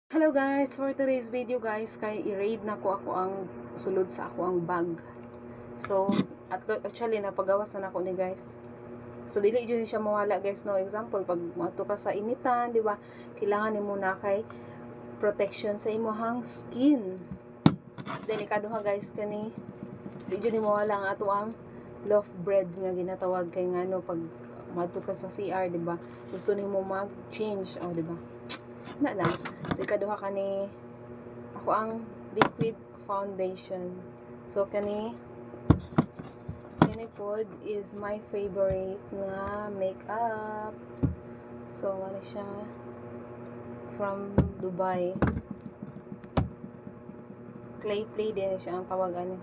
Hello guys, for today's video guys, kay i-raid na ko ako ang sulod sa ako ang bag. So, actually napagawas na ako ni guys. So dili jud siya mawala guys, no. Example, pag mato ka sa initan, di ba? Kailangan nimo na kay protection sa imong skin. Delikado ha guys kani. Di jud ni mawala ang ato ang loaf bread nga ginatawag kay ngano pag mato ka sa CR, di ba? Gusto nimo mag-change, oh, di ba? Na lang. So, ikaduha kani ako ang liquid foundation. So, kani pod is my favorite nga makeup. So, ano siya? From Dubai. Clay play din siya ang tawagan.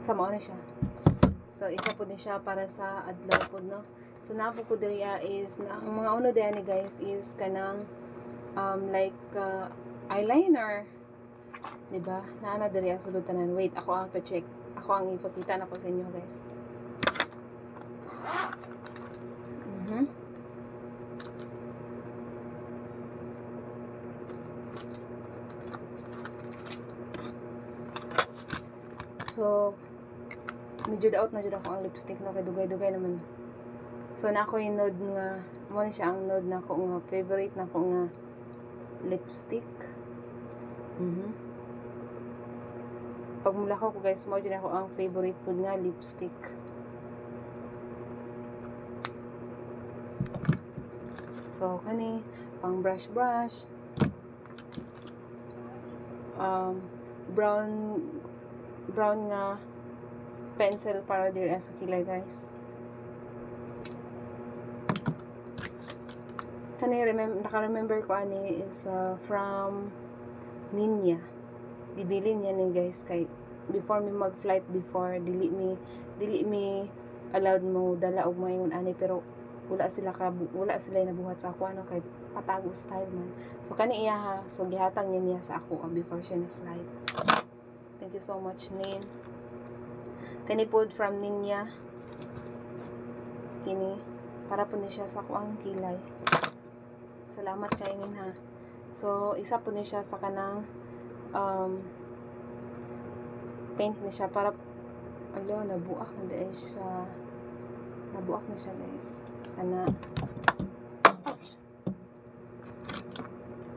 Sama na siya. So, isa po din siya para sa adlaw po, no? So, napo ko diriya is, na, ang mga uno diyan ni guys is kanang like eyeliner. Diba? Naana diriya sulod tanan. Wait, ako ang pa-check. Ako ang ipakita na ko sa inyo guys. So, medyo daot na jud ako ang lipstick, no, kay dugay-dugay naman. So na ako yung nude nga, mo na siya ang nude na ko nga favorite na ko nga lipstick. Pag mulakaw ko guys, mo dyan ako ang favorite po nga lipstick. So kani pang brush brown nga pencil para dire sa kilay guys. Kani naka-remember ko ani is from Ninya. Dibili niya ni guys kay before mi mag-flight before dili mi allowed mo dala og mayon ani, pero wala sila nabuhat sa ako ano kay patago style man. So kani iya ha, so gihatag niya sa ako before siya na flight. Thank you so much Nin. Kani pod from Ninya. Kini para po ni siya sa ako ang kilay. Salamat kay Nin ha. So isa po ni siya sa kanang paint ni siya para nabuak na siya guys. Ouch.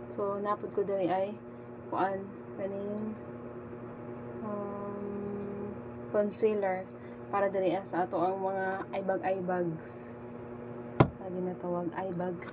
So napod ko diri ay kuan kaning concealer para diri sa ato ang mga eyebags. Ginatawag eyebags.